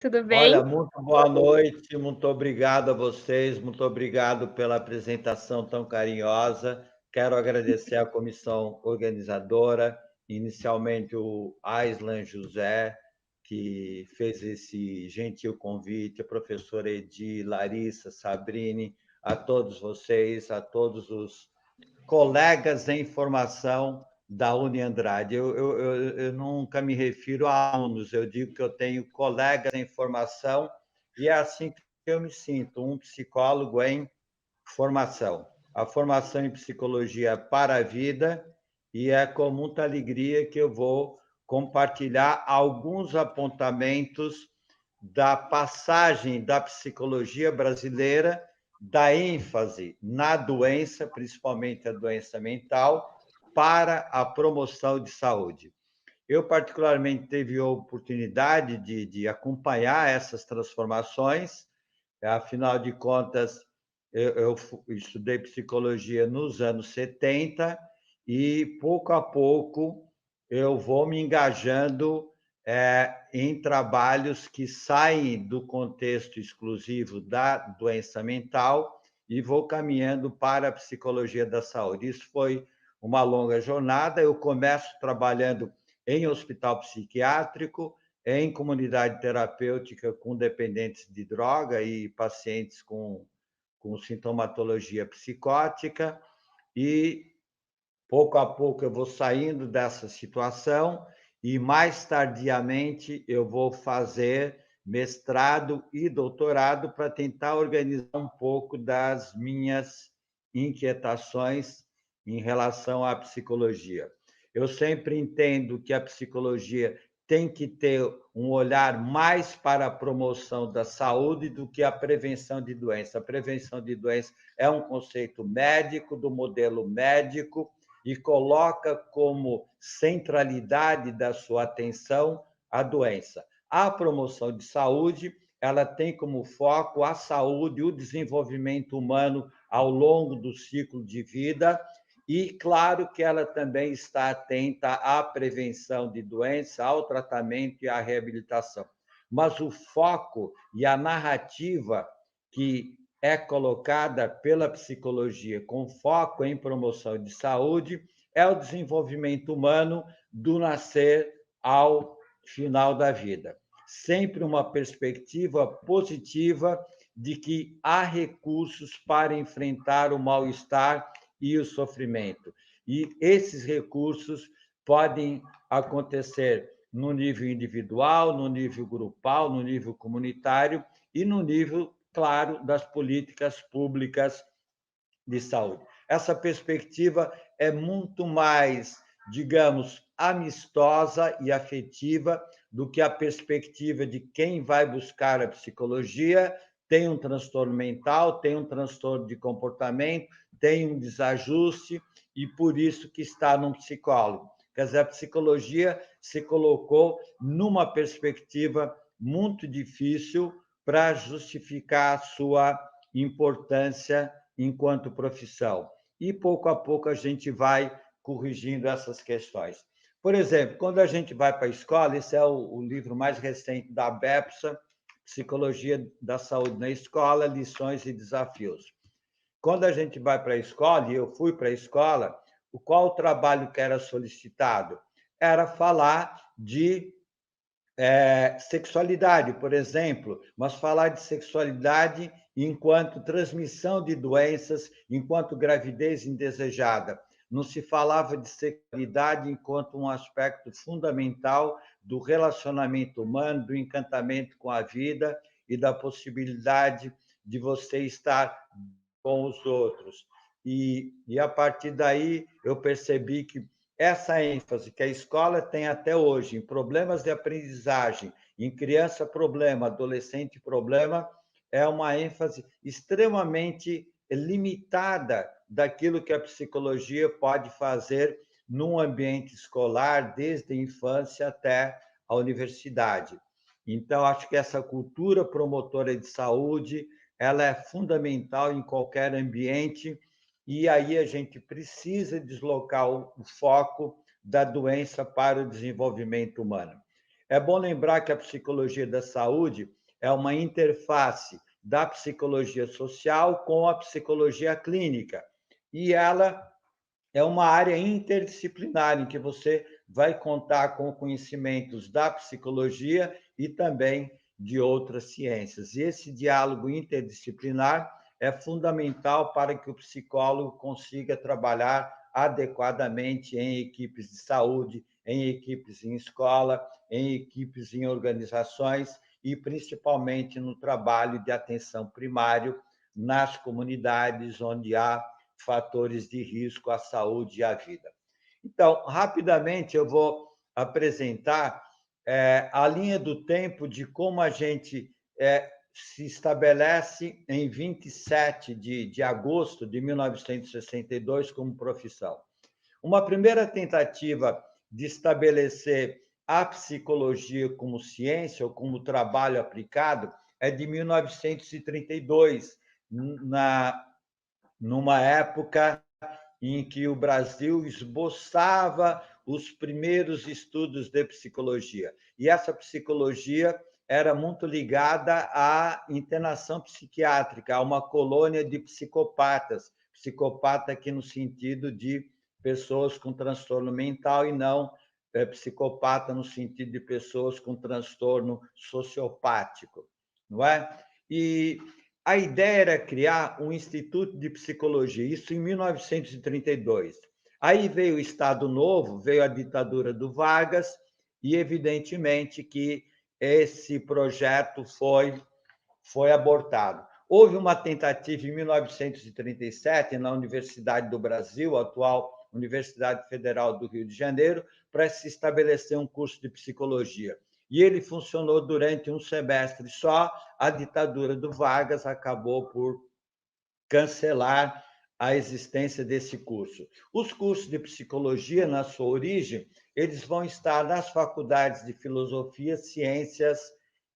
Tudo Olha, bem? muito boa noite, muito obrigado a vocês, muito obrigado pela apresentação tão carinhosa. Quero agradecer à comissão organizadora, inicialmente o Aislan José, que fez esse gentil convite, a professora Edi, Larissa, Sabrini, a todos vocês, a todos os colegas em formação da Uniandrade. Eu nunca me refiro a alunos, eu digo que eu tenho colegas em formação e é assim que eu me sinto, um psicólogo em formação. A formação em psicologia para a vida e é com muita alegria que eu vou compartilhar alguns apontamentos da passagem da psicologia brasileira, da ênfase na doença, principalmente a doença mental, para a promoção de saúde. Eu, particularmente, tive a oportunidade de acompanhar essas transformações, afinal de contas, eu estudei psicologia nos anos 70 e, pouco a pouco, eu vou me engajando em trabalhos que saem do contexto exclusivo da doença mental e vou caminhando para a psicologia da saúde. Isso foi uma longa jornada. Eu começo trabalhando em hospital psiquiátrico, em comunidade terapêutica com dependentes de droga e pacientes com sintomatologia psicótica, e pouco a pouco eu vou saindo dessa situação e mais tardiamente eu vou fazer mestrado e doutorado para tentar organizar um pouco das minhas inquietações em relação à psicologia. Eu sempre entendo que a psicologia tem que ter um olhar mais para a promoção da saúde do que a prevenção de doença. A prevenção de doença é um conceito médico, do modelo médico, e coloca como centralidade da sua atenção a doença. A promoção de saúde, ela tem como foco a saúde, o desenvolvimento humano ao longo do ciclo de vida e, claro, que ela também está atenta à prevenção de doença, ao tratamento e à reabilitação. Mas o foco e a narrativa que é colocada pela psicologia com foco em promoção de saúde é o desenvolvimento humano do nascer ao final da vida. Sempre uma perspectiva positiva de que há recursos para enfrentar o mal-estar e o sofrimento. E esses recursos podem acontecer no nível individual, no nível grupal, no nível comunitário e no nível, claro, das políticas públicas de saúde. Essa perspectiva é muito mais, digamos, amistosa e afetiva do que a perspectiva de quem vai buscar a psicologia, tem um transtorno mental, tem um transtorno de comportamento, tem um desajuste e por isso que está num psicólogo. Quer dizer, a psicologia se colocou numa perspectiva muito difícil para justificar a sua importância enquanto profissão. E pouco a pouco a gente vai corrigindo essas questões. Por exemplo, quando a gente vai para a escola, esse é o livro mais recente da BEPSA, Psicologia da Saúde na Escola, Lições e Desafios. Quando a gente vai para a escola, e eu fui para a escola, qual o trabalho que era solicitado? Era falar de sexualidade, por exemplo, mas falar de sexualidade enquanto transmissão de doenças, enquanto gravidez indesejada. Não se falava de sexualidade enquanto um aspecto fundamental do relacionamento humano, do encantamento com a vida e da possibilidade de você estar com os outros. A partir daí eu percebi que essa ênfase que a escola tem até hoje em problemas de aprendizagem, em criança problema, adolescente problema, é uma ênfase extremamente limitada daquilo que a psicologia pode fazer num ambiente escolar, desde a infância até a universidade. Então, acho que essa cultura promotora de saúde, ela é fundamental em qualquer ambiente, e aí a gente precisa deslocar o foco da doença para o desenvolvimento humano. É bom lembrar que a psicologia da saúde é uma interface da psicologia social com a psicologia clínica, e ela é uma área interdisciplinar em que você vai contar com conhecimentos da psicologia e também de outras ciências. E esse diálogo interdisciplinar é fundamental para que o psicólogo consiga trabalhar adequadamente em equipes de saúde, em equipes em escola, em equipes em organizações e principalmente no trabalho de atenção primário nas comunidades onde há fatores de risco à saúde e à vida. Então, rapidamente, eu vou apresentar a linha do tempo de como a gente se estabelece em 27 de agosto de 1962 como profissão. Uma primeira tentativa de estabelecer a psicologia como ciência ou como trabalho aplicado é de 1932, numa época em que o Brasil esboçava os primeiros estudos de psicologia. E essa psicologia era muito ligada à internação psiquiátrica, a uma colônia de psicopatas, psicopata aqui no sentido de pessoas com transtorno mental e não psicopata no sentido de pessoas com transtorno sociopático, não é? E a ideia era criar um instituto de psicologia, isso em 1932. Aí veio o Estado Novo, veio a ditadura do Vargas, e evidentemente que esse projeto foi abortado. Houve uma tentativa em 1937 na Universidade do Brasil, a atual Universidade Federal do Rio de Janeiro, para se estabelecer um curso de psicologia. E ele funcionou durante um semestre só. A ditadura do Vargas acabou por cancelar a existência desse curso. Os cursos de psicologia, na sua origem, eles vão estar nas faculdades de filosofia, ciências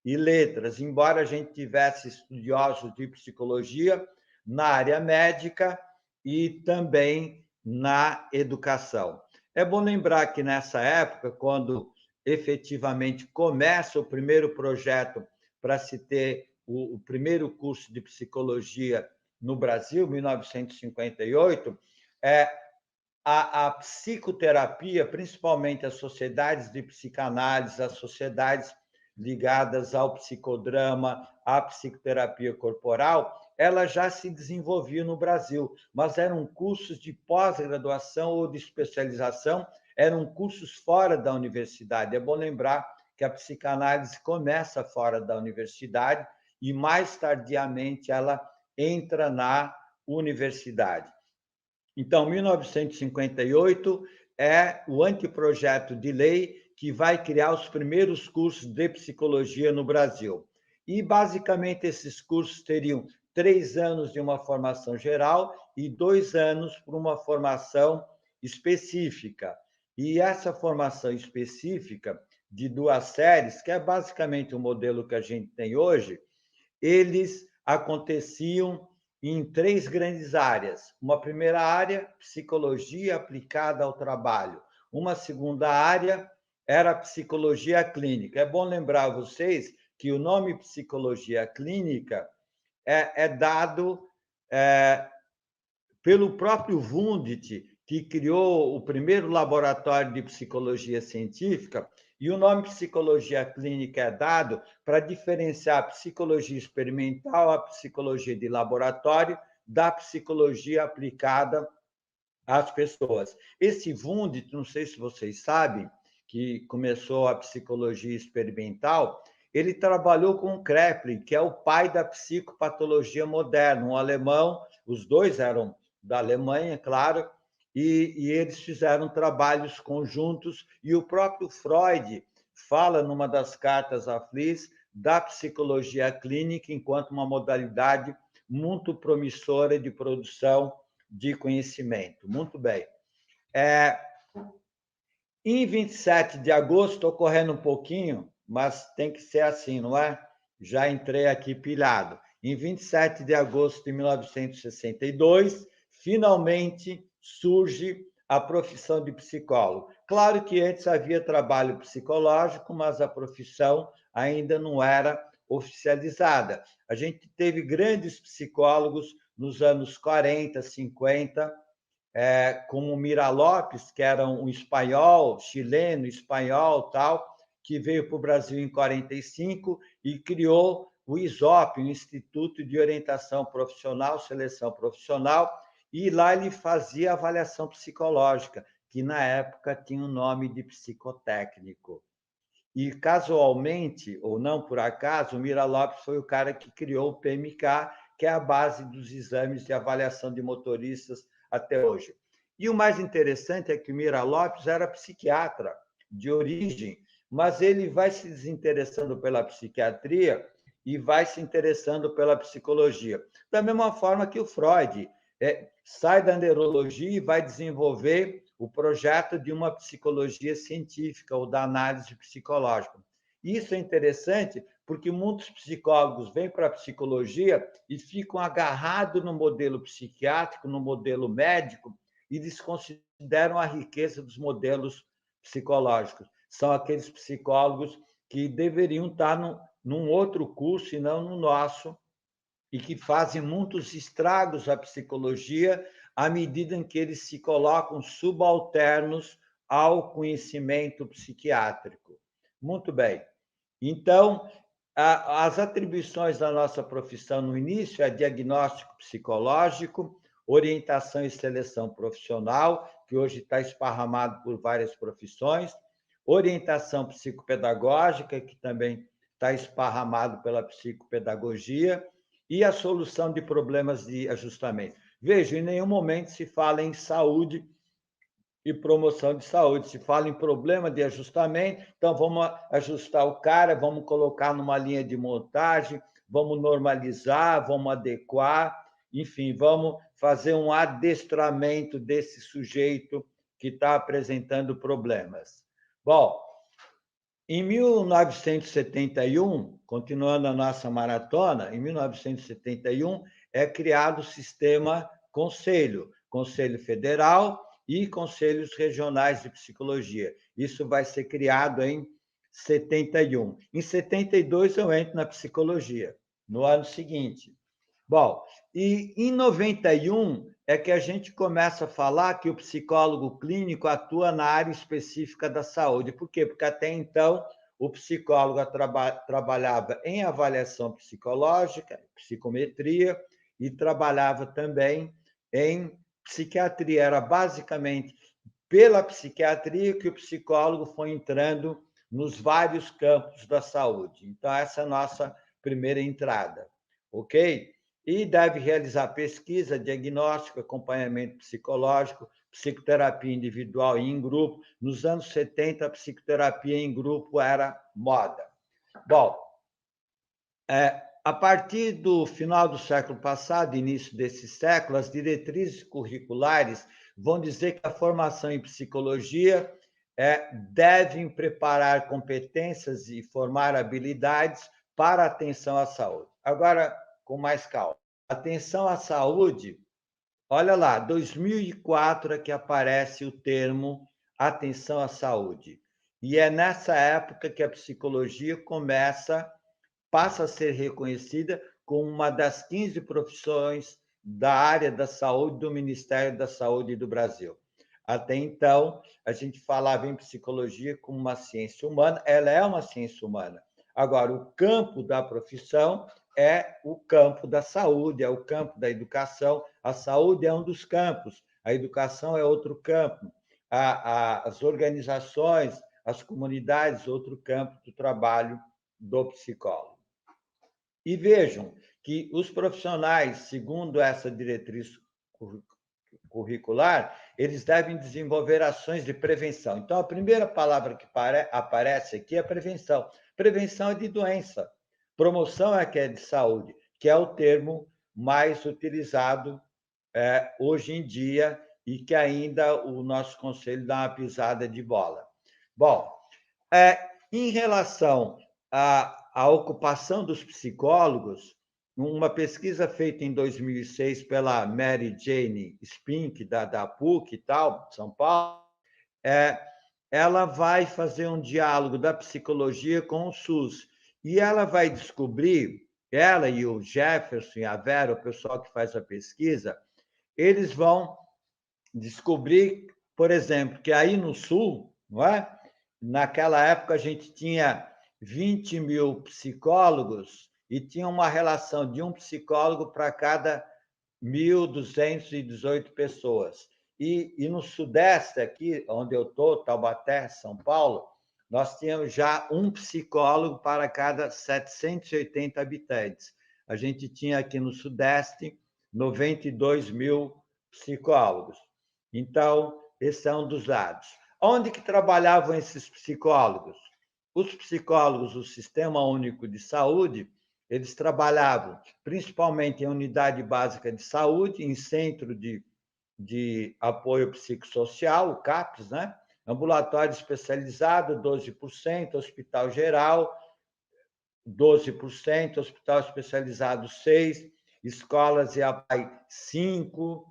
e letras, embora a gente tivesse estudiosos de psicologia na área médica e também na educação. É bom lembrar que nessa época, quando efetivamente começa o primeiro projeto para se ter o primeiro curso de psicologia no Brasil, 1958, a psicoterapia, principalmente as sociedades de psicanálise, as sociedades ligadas ao psicodrama, à psicoterapia corporal, ela já se desenvolvia no Brasil, mas eram cursos de pós-graduação ou de especialização, eram cursos fora da universidade. É bom lembrar que a psicanálise começa fora da universidade e, mais tardiamente, ela entra na universidade. Então, 1958 é o anteprojeto de lei que vai criar os primeiros cursos de psicologia no Brasil. E, basicamente, esses cursos teriam 3 anos de uma formação geral e 2 anos para uma formação específica. E essa formação específica de 2 séries, que é basicamente o modelo que a gente tem hoje, eles aconteciam em 3 grandes áreas. Uma primeira área, psicologia aplicada ao trabalho. Uma segunda área era psicologia clínica. É bom lembrar a vocês que o nome psicologia clínica é dado pelo próprio Wundt, que criou o primeiro laboratório de psicologia científica, e o nome psicologia clínica é dado para diferenciar a psicologia experimental, a psicologia de laboratório, da psicologia aplicada às pessoas. Esse Wundt, não sei se vocês sabem, que começou a psicologia experimental, ele trabalhou com Kraepelin, que é o pai da psicopatologia moderna, um alemão, os dois eram da Alemanha, claro, e eles fizeram trabalhos conjuntos, e o próprio Freud fala numa das cartas a Fliess da psicologia clínica enquanto uma modalidade muito promissora de produção de conhecimento. Muito bem. Em 27 de agosto, estou correndo um pouquinho, mas tem que ser assim, não é? Já entrei aqui pilhado. Em 27 de agosto de 1962, finalmente surge a profissão de psicólogo. Claro que antes havia trabalho psicológico, mas a profissão ainda não era oficializada. A gente teve grandes psicólogos nos anos 40, 50, como Mira Lopes, que era um espanhol, chileno, espanhol, tal, que veio para o Brasil em 45 e criou o ISOP, o Instituto de Orientação Profissional, Seleção Profissional, e lá ele fazia avaliação psicológica, que na época tinha o nome de psicotécnico. E, casualmente, ou não por acaso, o Mira Lopes foi o cara que criou o PMK, que é a base dos exames de avaliação de motoristas até hoje. E o mais interessante é que o Mira Lopes era psiquiatra de origem, mas ele vai se desinteressando pela psiquiatria e vai se interessando pela psicologia. Da mesma forma que o Freud sai da neurologia e vai desenvolver o projeto de uma psicologia científica ou da análise psicológica. Isso é interessante porque muitos psicólogos vêm para a psicologia e ficam agarrados no modelo psiquiátrico, no modelo médico, e desconsideram a riqueza dos modelos psicológicos. São aqueles psicólogos que deveriam estar num outro curso e não no nosso, e que fazem muitos estragos à psicologia à medida em que eles se colocam subalternos ao conhecimento psiquiátrico. Muito bem. Então, as atribuições da nossa profissão no início é diagnóstico psicológico, orientação e seleção profissional, que hoje está esparramado por várias profissões, orientação psicopedagógica, que também está esparramado pela psicopedagogia, e a solução de problemas de ajustamento. Veja, em nenhum momento se fala em saúde e promoção de saúde, se fala em problema de ajustamento, então vamos ajustar o cara, vamos colocar numa linha de montagem, vamos normalizar, vamos adequar, enfim, vamos fazer um adestramento desse sujeito que está apresentando problemas. Bom, em 1971, continuando a nossa maratona, em 1971 é criado o sistema Conselho Federal e Conselhos Regionais de Psicologia. Isso vai ser criado em 71. Em 72 eu entro na psicologia, no ano seguinte. Bom, e em 91 é que a gente começa a falar que o psicólogo clínico atua na área específica da saúde. Por quê? Porque até então o psicólogo trabalhava em avaliação psicológica, psicometria, e trabalhava também em psiquiatria. Era basicamente pela psiquiatria que o psicólogo foi entrando nos vários campos da saúde. Então, essa é a nossa primeira entrada, ok? E deve realizar pesquisa, diagnóstico, acompanhamento psicológico, psicoterapia individual e em grupo. Nos anos 70, a psicoterapia em grupo era moda. Bom, a partir do final do século passado, início desse século, as diretrizes curriculares vão dizer que a formação em psicologia devem preparar competências e formar habilidades para a atenção à saúde. Agora, com mais calma. Atenção à saúde, olha lá, 2004 é que aparece o termo atenção à saúde. E é nessa época que a psicologia passa a ser reconhecida como uma das 15 profissões da área da saúde do Ministério da Saúde do Brasil. Até então, a gente falava em psicologia como uma ciência humana, ela é uma ciência humana. Agora, o campo da profissão é o campo da saúde, é o campo da educação. A saúde é um dos campos, a educação é outro campo, as organizações, as comunidades, outro campo do trabalho do psicólogo. E vejam que os profissionais, segundo essa diretriz curricular, eles devem desenvolver ações de prevenção. Então, a primeira palavra que aparece aqui é prevenção. Prevenção é de doença. Promoção é que é de saúde, que é o termo mais utilizado hoje em dia e que ainda o nosso conselho dá uma pisada de bola. Bom, em relação à ocupação dos psicólogos, uma pesquisa feita em 2006 pela Mary Jane Spink, da PUC e tal, de São Paulo, é, ela vai fazer um diálogo da psicologia com o SUS. E ela vai descobrir, ela e o Jefferson e a Vera, o pessoal que faz a pesquisa, eles vão descobrir, por exemplo, que aí no Sul, não é? Naquela época a gente tinha 20 mil psicólogos e tinha uma relação de um psicólogo para cada 1.218 pessoas. E no Sudeste, aqui onde eu estou, Taubaté, São Paulo, nós tínhamos já um psicólogo para cada 780 habitantes. A gente tinha aqui no Sudeste 92 mil psicólogos. Então, esse é um dos dados. Onde que trabalhavam esses psicólogos? Os psicólogos do Sistema Único de Saúde, eles trabalhavam principalmente em unidade básica de saúde, em centro de apoio psicossocial, o CAPS, né? Ambulatório especializado, 12%, hospital geral, 12%, hospital especializado, 6%, escolas e APAI, 5%,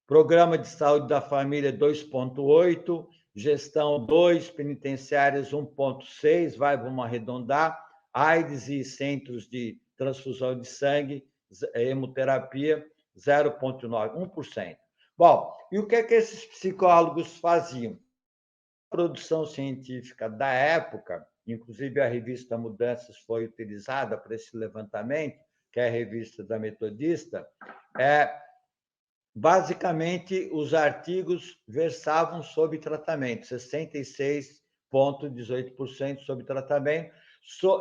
programa de saúde da família, 2,8%, gestão, 2%, penitenciárias, 1,6%, vamos arredondar, AIDS e centros de transfusão de sangue, hemoterapia, 0,9%, 1%. Bom, e o que é que esses psicólogos faziam? A produção científica da época, inclusive a revista Mudanças foi utilizada para esse levantamento, que é a revista da Metodista, basicamente, os artigos versavam sobre tratamento, 66,18% sobre tratamento,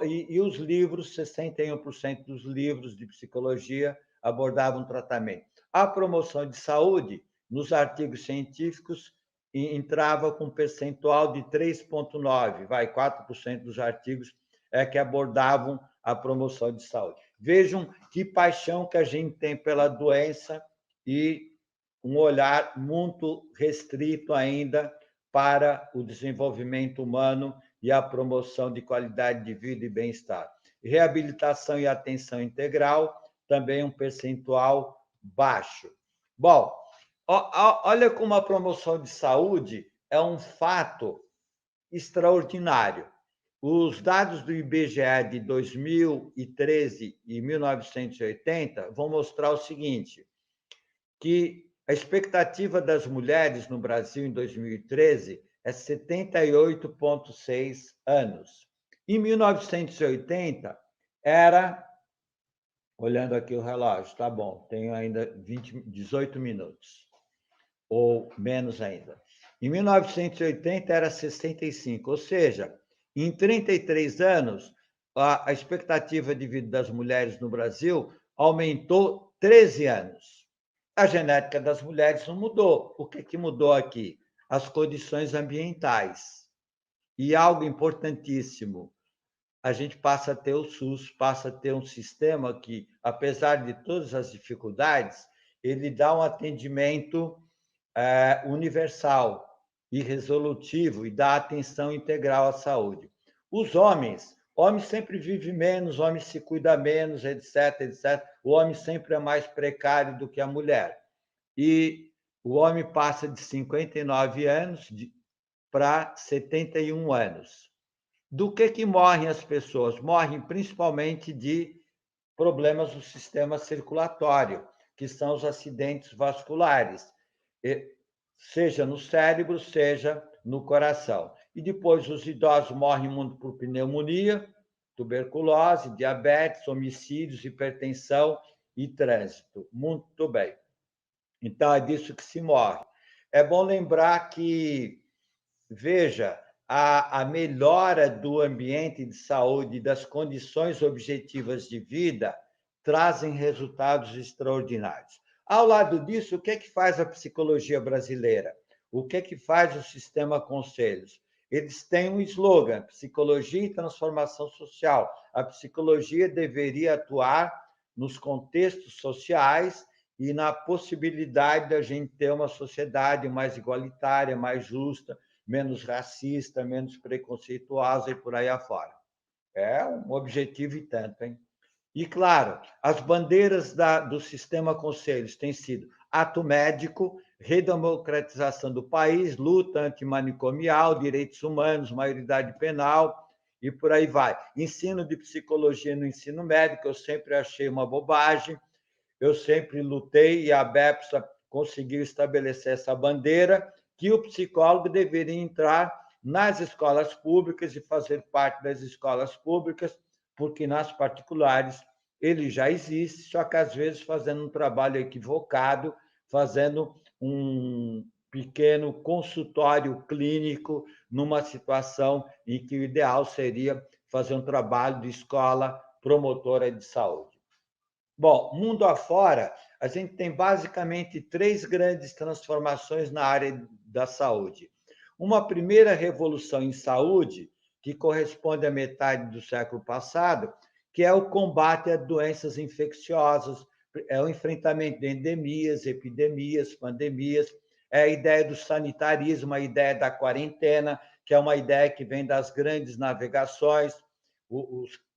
e os livros, 61% dos livros de psicologia abordavam tratamento. A promoção de saúde, nos artigos científicos, entrava com um percentual de 3,9%, 4% dos artigos que abordavam a promoção de saúde. Vejam que paixão que a gente tem pela doença e um olhar muito restrito ainda para o desenvolvimento humano e a promoção de qualidade de vida e bem-estar. Reabilitação e atenção integral, também um percentual baixo. Bom, olha como a promoção de saúde é um fato extraordinário. Os dados do IBGE de 2013 e 1980 vão mostrar o seguinte, que a expectativa das mulheres no Brasil em 2013 é 78,6 anos. Em 1980, era, olhando aqui o relógio, tá bom, tenho ainda 18 minutos, ou menos ainda. Em 1980, era 65, ou seja, em 33 anos, a expectativa de vida das mulheres no Brasil aumentou 13 anos. A genética das mulheres não mudou. O que mudou aqui? As condições ambientais. E algo importantíssimo, a gente passa a ter o SUS, passa a ter um sistema que, apesar de todas as dificuldades, ele dá um atendimento universal e resolutivo e dá atenção integral à saúde. Os homens sempre vivem menos, homem se cuida menos, etc, etc. O homem sempre é mais precário do que a mulher. E o homem passa de 59 anos para 71 anos. Do que morrem as pessoas? Morrem principalmente de problemas do sistema circulatório, que são os acidentes vasculares, seja no cérebro, seja no coração. E depois os idosos morrem muito por pneumonia, tuberculose, diabetes, homicídios, hipertensão e trânsito. Muito bem. Então, é disso que se morre. É bom lembrar que, veja, a melhora do ambiente de saúde e das condições objetivas de vida trazem resultados extraordinários. Ao lado disso, o que é que faz a psicologia brasileira? O que é que faz o sistema Conselhos? Eles têm um slogan, psicologia e transformação social. A psicologia deveria atuar nos contextos sociais e na possibilidade da gente ter uma sociedade mais igualitária, mais justa, menos racista, menos preconceituosa e por aí afora. É um objetivo e tanto, hein? E, claro, as bandeiras do sistema conselhos têm sido ato médico, redemocratização do país, luta antimanicomial, direitos humanos, maioridade penal e por aí vai. Ensino de psicologia no ensino médico, eu sempre achei uma bobagem, eu sempre lutei e a BEPSA conseguiu estabelecer essa bandeira que o psicólogo deveria entrar nas escolas públicas e fazer parte das escolas públicas, porque nas particulares ele já existe, só que às vezes fazendo um trabalho equivocado, fazendo um pequeno consultório clínico numa situação em que o ideal seria fazer um trabalho de escola promotora de saúde. Bom, mundo afora, a gente tem basicamente três grandes transformações na área da saúde. Uma primeira revolução em saúde, que corresponde à metade do século passado, que é o combate a doenças infecciosas, é o enfrentamento de endemias, epidemias, pandemias, é a ideia do sanitarismo, a ideia da quarentena, que é uma ideia que vem das grandes navegações.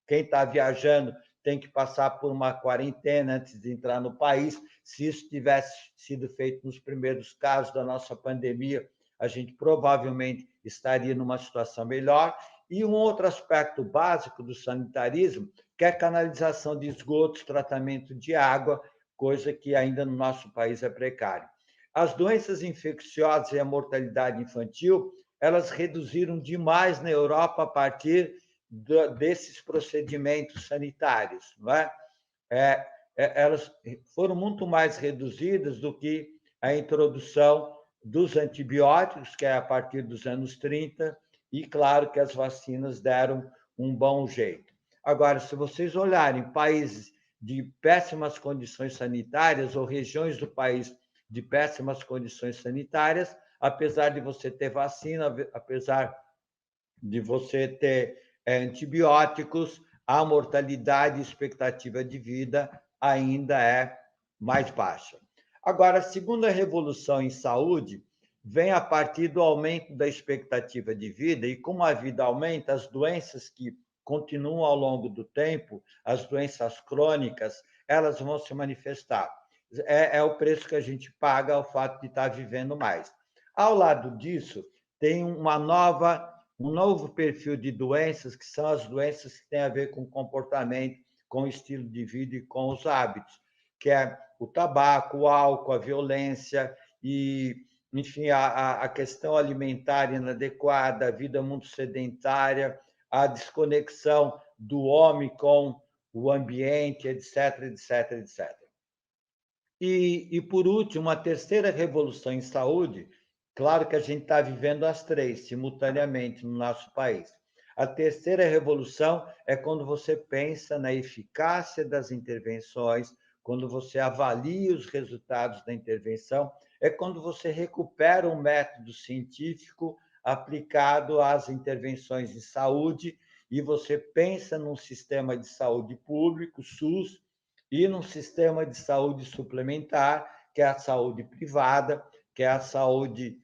Quem está viajando tem que passar por uma quarentena antes de entrar no país. Se isso tivesse sido feito nos primeiros casos da nossa pandemia, a gente provavelmente estaria numa situação melhor. E um outro aspecto básico do sanitarismo, que é a canalização de esgotos, tratamento de água, coisa que ainda no nosso país é precário. As doenças infecciosas e a mortalidade infantil, elas reduziram demais na Europa a partir desses procedimentos sanitários, não é? Elas foram muito mais reduzidas do que a introdução dos antibióticos, que é a partir dos anos 30, e claro que as vacinas deram um bom jeito. Agora, se vocês olharem países de péssimas condições sanitárias ou regiões do país de péssimas condições sanitárias, apesar de você ter vacina, apesar de você ter antibióticos, a mortalidade e expectativa de vida ainda é mais baixa. Agora, a segunda revolução em saúde vem a partir do aumento da expectativa de vida, e como a vida aumenta, as doenças que continuam ao longo do tempo, as doenças crônicas, elas vão se manifestar. É o preço que a gente paga ao fato de estar vivendo mais. Ao lado disso, tem um novo perfil de doenças, que são as doenças que têm a ver com comportamento, com o estilo de vida e com os hábitos, que é o tabaco, o álcool, a violência e, enfim, a questão alimentar inadequada, a vida muito sedentária, a desconexão do homem com o ambiente, etc, etc, etc. Por último, a terceira revolução em saúde, claro que a gente está vivendo as três simultaneamente no nosso país. A terceira revolução é quando você pensa na eficácia das intervenções, quando você avalia os resultados da intervenção, é quando você recupera um método científico aplicado às intervenções em saúde e você pensa num sistema de saúde público, SUS, e num sistema de saúde suplementar, que é a saúde privada, que é a saúde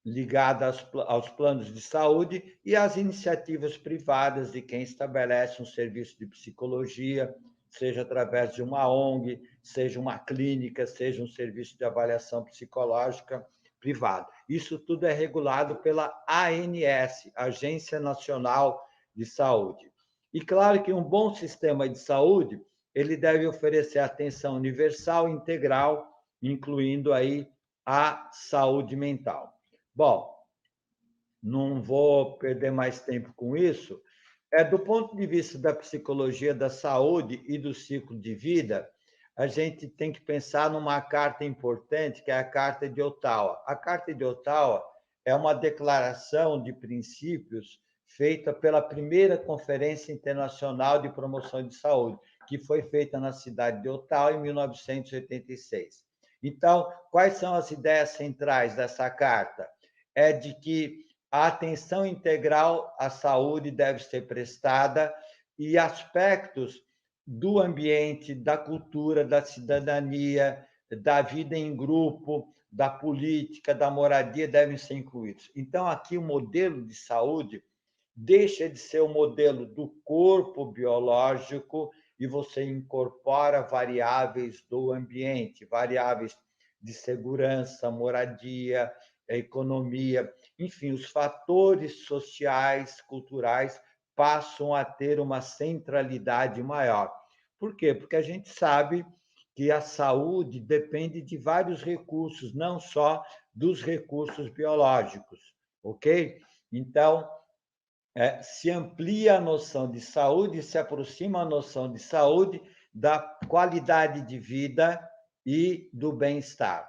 ligada aos planos de saúde e às iniciativas privadas de quem estabelece um serviço de psicologia, seja através de uma ONG, seja uma clínica, seja um serviço de avaliação psicológica privado. Isso tudo é regulado pela ANS, Agência Nacional de Saúde. E claro que um bom sistema de saúde ele deve oferecer atenção universal e integral, incluindo aí a saúde mental. Bom, não vou perder mais tempo com isso. Do ponto de vista da psicologia da saúde e do ciclo de vida, a gente tem que pensar numa carta importante, que é a Carta de Ottawa. A Carta de Ottawa é uma declaração de princípios feita pela primeira Conferência Internacional de Promoção de Saúde, que foi feita na cidade de Ottawa em 1986. Então, quais são as ideias centrais dessa carta? É de que a atenção integral à saúde deve ser prestada e aspectos do ambiente, da cultura, da cidadania, da vida em grupo, da política, da moradia devem ser incluídos. Então, aqui o modelo de saúde deixa de ser o modelo do corpo biológico e você incorpora variáveis do ambiente, variáveis de segurança, moradia, economia, enfim, os fatores sociais, culturais passam a ter uma centralidade maior. Por quê? Porque a gente sabe que a saúde depende de vários recursos, não só dos recursos biológicos, ok? Então, se amplia a noção de saúde, se aproxima a noção de saúde da qualidade de vida e do bem-estar.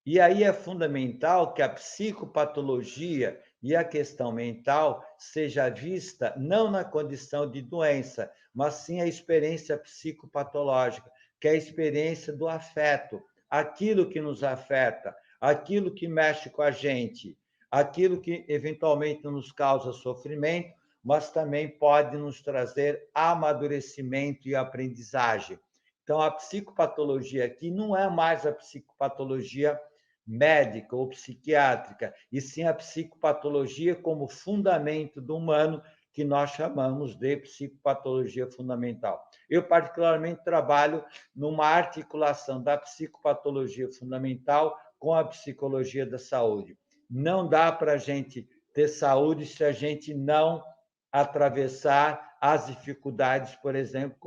E aí é fundamental que a psicopatologia e a questão mental seja vista não na condição de doença, mas sim a experiência psicopatológica, que é a experiência do afeto, aquilo que nos afeta, aquilo que mexe com a gente, aquilo que eventualmente nos causa sofrimento, mas também pode nos trazer amadurecimento e aprendizagem. Então, a psicopatologia aqui não é mais a psicopatologia médica ou psiquiátrica, e sim a psicopatologia como fundamento do humano, que nós chamamos de psicopatologia fundamental. Eu, particularmente, trabalho numa articulação da psicopatologia fundamental com a psicologia da saúde. Não dá para a gente ter saúde se a gente não atravessar as dificuldades, por exemplo,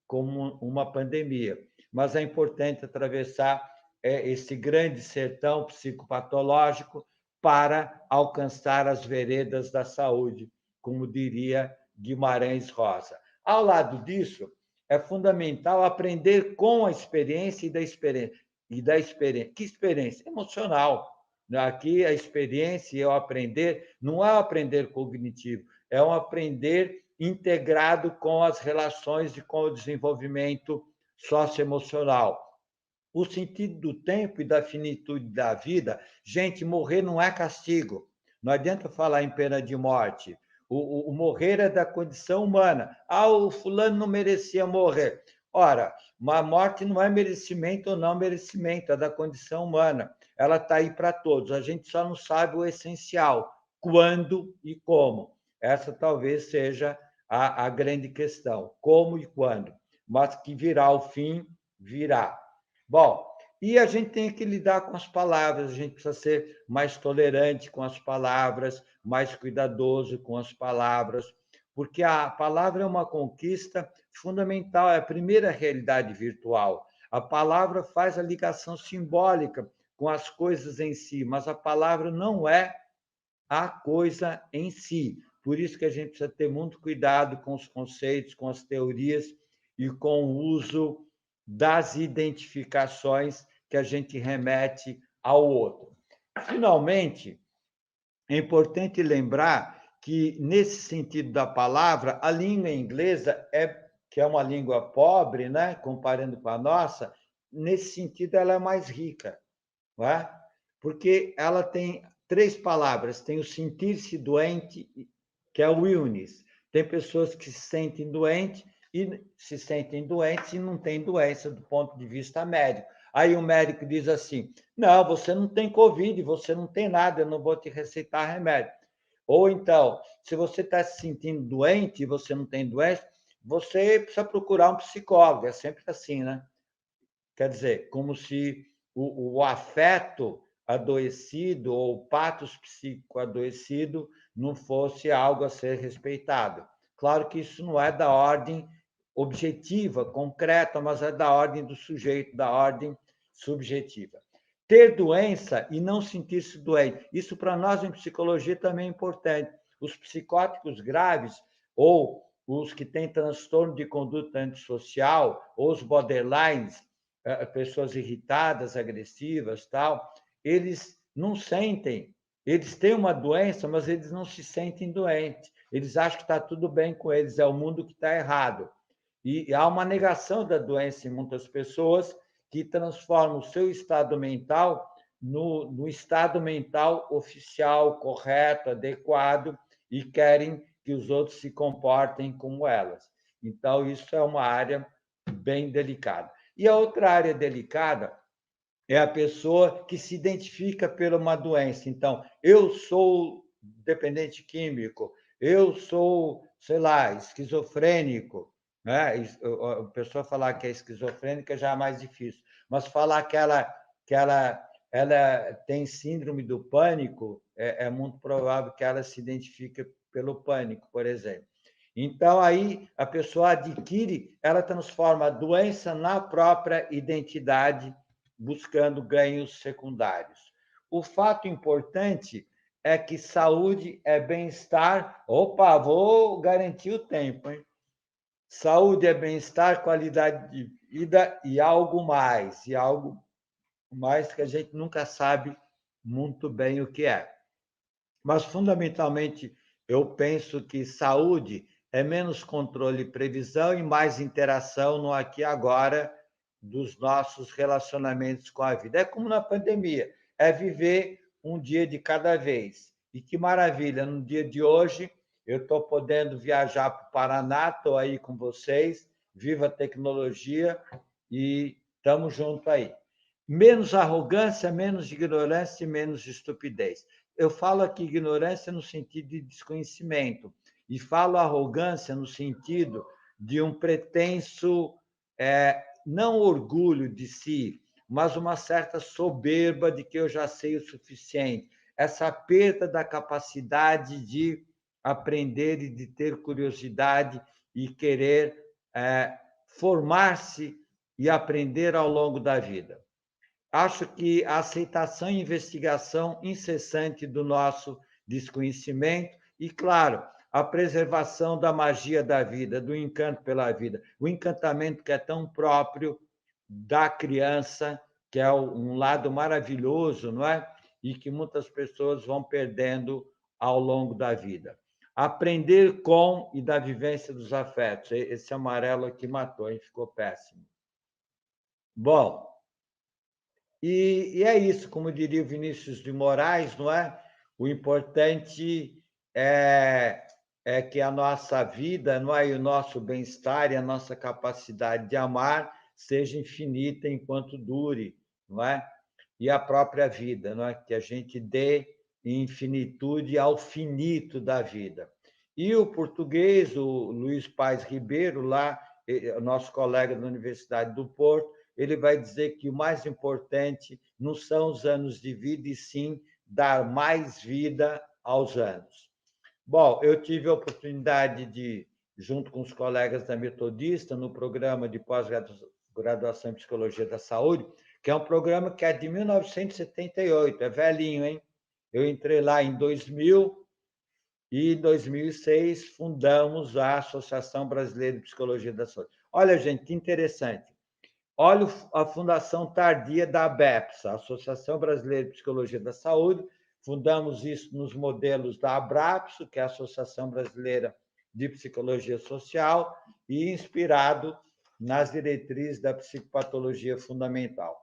como uma pandemia. Mas é importante atravessar esse grande sertão psicopatológico para alcançar as veredas da saúde, como diria Guimarães Rosa. Ao lado disso, é fundamental aprender com a experiência e da experiência. Que experiência? Emocional. Aqui a experiência e o aprender não é o aprender cognitivo, é um aprender integrado com as relações e com o desenvolvimento socioemocional. O sentido do tempo e da finitude da vida, gente, morrer não é castigo. Não adianta falar em pena de morte. O morrer é da condição humana. Ah, o fulano não merecia morrer. Ora, uma morte não é merecimento ou não merecimento, é da condição humana. Ela está aí para todos. A gente só não sabe o essencial, quando e como. Essa talvez seja a grande questão, como e quando. Mas que virá o fim, virá. Bom, e a gente tem que lidar com as palavras, a gente precisa ser mais tolerante com as palavras, mais cuidadoso com as palavras, porque a palavra é uma conquista fundamental, é a primeira realidade virtual. A palavra faz a ligação simbólica com as coisas em si, mas a palavra não é a coisa em si. Por isso que a gente precisa ter muito cuidado com os conceitos, com as teorias e com o uso das identificações que a gente remete ao outro. Finalmente, é importante lembrar que, nesse sentido da palavra, a língua inglesa, que é uma língua pobre, né, comparando com a nossa, nesse sentido ela é mais rica, não é? Porque ela tem 3 palavras. Tem o sentir-se doente, que é o illness. Tem pessoas que se sentem doentes e não têm doença do ponto de vista médico. Aí o médico diz assim: não, você não tem Covid, você não tem nada, eu não vou te receitar remédio. Ou então, se você está se sentindo doente e você não tem doença, você precisa procurar um psicólogo. É sempre assim, né? Quer dizer, como se o afeto adoecido ou o patos psíquico adoecido não fosse algo a ser respeitado. Claro que isso não é da ordem objetiva, concreta, mas é da ordem do sujeito, da ordem subjetiva. Ter doença e não sentir-se doente, isso para nós em psicologia também é importante. Os psicóticos graves ou os que têm transtorno de conduta antissocial, ou os borderlines, pessoas irritadas, agressivas, tal, eles não sentem, eles têm uma doença, mas eles não se sentem doentes. Eles acham que está tudo bem com eles, é o mundo que está errado. E há uma negação da doença em muitas pessoas que transformam o seu estado mental no estado mental oficial, correto, adequado, e querem que os outros se comportem como elas. Então, isso é uma área bem delicada. E a outra área delicada é a pessoa que se identifica por uma doença. Então, eu sou dependente químico, eu sou, sei lá, esquizofrênico, né? A pessoa falar que é esquizofrênica já é mais difícil, mas falar ela tem síndrome do pânico, é muito provável que ela se identifique pelo pânico, por exemplo. Então, aí a pessoa adquire, ela transforma a doença na própria identidade, buscando ganhos secundários. O fato importante é que saúde é bem-estar. Opa, vou garantir o tempo, hein? Saúde é bem-estar, qualidade de vida e algo mais que a gente nunca sabe muito bem o que é. Mas, fundamentalmente, eu penso que saúde é menos controle e previsão e mais interação no aqui e agora dos nossos relacionamentos com a vida. É como na pandemia, é viver um dia de cada vez. E que maravilha, no dia de hoje, eu estou podendo viajar para o Paraná, estou aí com vocês, viva a tecnologia e estamos juntos aí. Menos arrogância, menos ignorância e menos estupidez. Eu falo aqui ignorância no sentido de desconhecimento, e falo arrogância no sentido de um pretenso, não orgulho de si, mas uma certa soberba de que eu já sei o suficiente. Essa perda da capacidade de aprender e de ter curiosidade e querer formar-se e aprender ao longo da vida. Acho que a aceitação e investigação incessante do nosso desconhecimento e, claro, a preservação da magia da vida, do encanto pela vida, o encantamento que é tão próprio da criança, que é um lado maravilhoso, não é? E que muitas pessoas vão perdendo ao longo da vida. Aprender com e da vivência dos afetos. Esse amarelo aqui matou, hein? Ficou péssimo. Bom, e é isso, como diria o Vinícius de Moraes, não é? O importante é que a nossa vida, não é? E o nosso bem-estar e a nossa capacidade de amar seja infinita enquanto dure, não é? E a própria vida, não é? Que a gente dê infinitude ao finito da vida. E o português, o Luiz Paz Ribeiro, lá, nosso colega da Universidade do Porto, ele vai dizer que o mais importante não são os anos de vida, e sim dar mais vida aos anos. Bom, eu tive a oportunidade de, junto com os colegas da Metodista, no programa de pós-graduação em Psicologia da Saúde, que é um programa que é de 1978, é velhinho, hein? Eu entrei lá em 2000 e em 2006 fundamos a Associação Brasileira de Psicologia da Saúde. Olha, gente, que interessante. Olha a fundação tardia da ABEPS, a Associação Brasileira de Psicologia da Saúde. Fundamos isso nos modelos da ABRAPSO, que é a Associação Brasileira de Psicologia Social, e inspirado nas diretrizes da psicopatologia fundamental.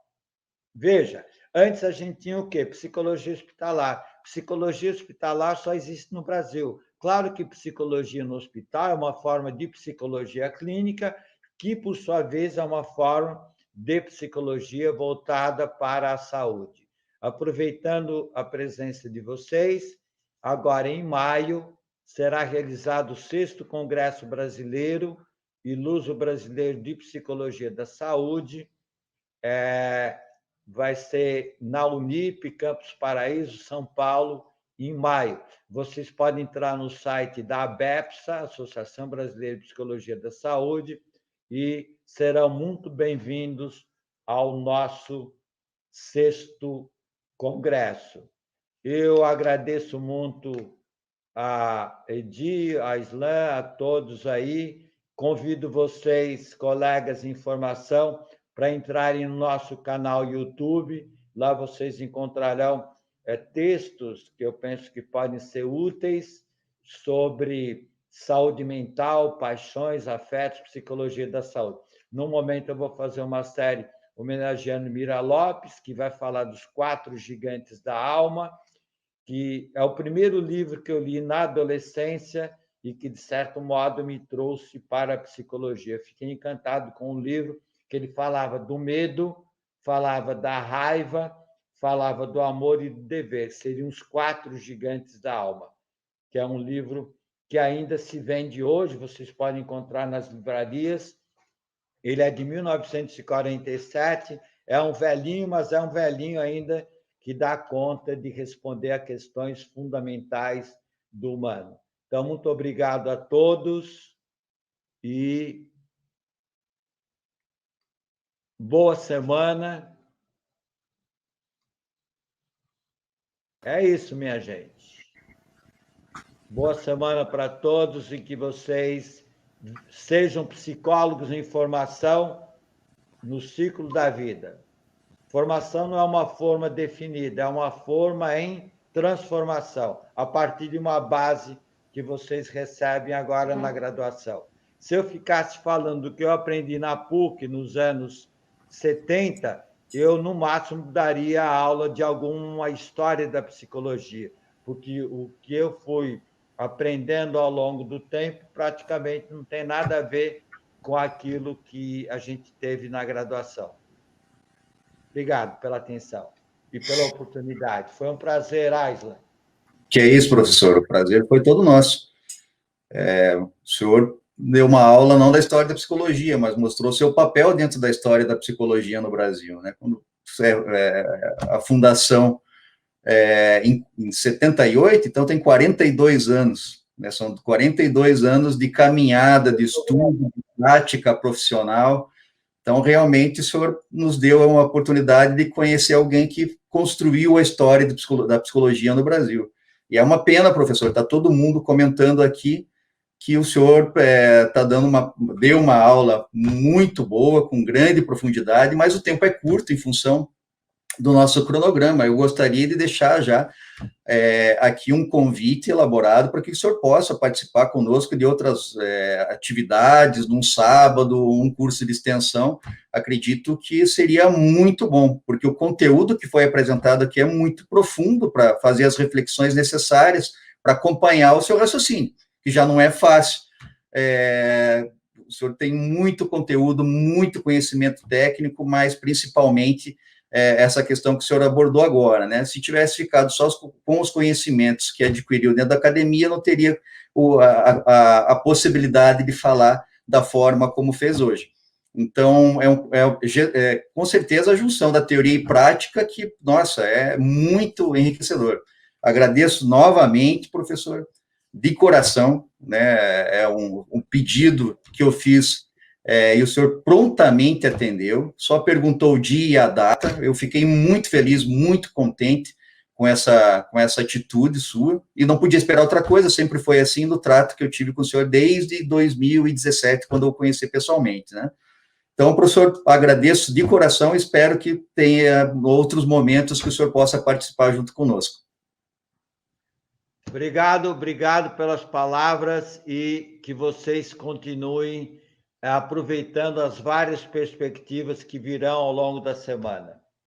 Veja, antes a gente tinha o quê? Psicologia hospitalar. Psicologia hospitalar só existe no Brasil. Claro que psicologia no hospital é uma forma de psicologia clínica, que, por sua vez, é uma forma de psicologia voltada para a saúde. Aproveitando a presença de vocês, agora em maio será realizado o 6º Congresso Brasileiro e Luso Brasileiro de Psicologia da Saúde, vai ser na Unip, Campus Paraíso, São Paulo, em maio. Vocês podem entrar no site da ABEPSA, Associação Brasileira de Psicologia da Saúde, e serão muito bem-vindos ao nosso 6º Congresso. Eu agradeço muito a Edi, a Islan, a todos aí. Convido vocês, colegas em formação, para entrarem no nosso canal YouTube. Lá vocês encontrarão textos que eu penso que podem ser úteis sobre saúde mental, paixões, afetos, psicologia da saúde. No momento, eu vou fazer uma série homenageando Mira Lopes, que vai falar dos 4 gigantes da alma, que é o primeiro livro que eu li na adolescência e que, de certo modo, me trouxe para a psicologia. Fiquei encantado com o livro, que ele falava do medo, falava da raiva, falava do amor e do dever. Seriam os 4 gigantes da alma, que é um livro que ainda se vende hoje, vocês podem encontrar nas livrarias. Ele é de 1947, é um velhinho, mas é um velhinho ainda que dá conta de responder a questões fundamentais do humano. Então, muito obrigado a todos e boa semana. É isso, minha gente. Boa semana para todos e que vocês sejam psicólogos em formação no ciclo da vida. Formação não é uma forma definida, é uma forma em transformação, a partir de uma base que vocês recebem agora na graduação. Se eu ficasse falando do que eu aprendi na PUC nos anos 70, eu, no máximo, daria aula de alguma história da psicologia, porque o que eu fui aprendendo ao longo do tempo praticamente não tem nada a ver com aquilo que a gente teve na graduação. Obrigado pela atenção e pela oportunidade. Foi um prazer, Aislan. Que é isso, professor. O prazer foi todo nosso. O senhor deu uma aula não da história da psicologia, mas mostrou seu papel dentro da história da psicologia no Brasil, né? Quando a fundação em 78, então tem 42 anos, né? São 42 anos de caminhada, de estudo, de prática profissional. Então, realmente, o senhor nos deu uma oportunidade de conhecer alguém que construiu a história da psicologia no Brasil. E é uma pena, professor, está todo mundo comentando aqui que o senhor deu uma aula muito boa, com grande profundidade, mas o tempo é curto em função do nosso cronograma. Eu gostaria de deixar já aqui um convite elaborado para que o senhor possa participar conosco de outras atividades, num sábado, um curso de extensão. Acredito que seria muito bom, porque o conteúdo que foi apresentado aqui é muito profundo para fazer as reflexões necessárias para acompanhar o seu raciocínio, que já não é fácil. O senhor tem muito conteúdo, muito conhecimento técnico, mas principalmente essa questão que o senhor abordou agora, né? Se tivesse ficado só com os conhecimentos que adquiriu dentro da academia, não teria a possibilidade de falar da forma como fez hoje. Então, com certeza a junção da teoria e prática que, nossa, é muito enriquecedor. Agradeço novamente, professor, de coração, né? É um pedido que eu fiz e o senhor prontamente atendeu, só perguntou o dia e a data. Eu fiquei muito feliz, muito contente com essa atitude sua, e não podia esperar outra coisa, sempre foi assim no trato que eu tive com o senhor desde 2017, quando eu o conheci pessoalmente, né? Então, professor, agradeço de coração e espero que tenha outros momentos que o senhor possa participar junto conosco. Obrigado pelas palavras e que vocês continuem aproveitando as várias perspectivas que virão ao longo da semana.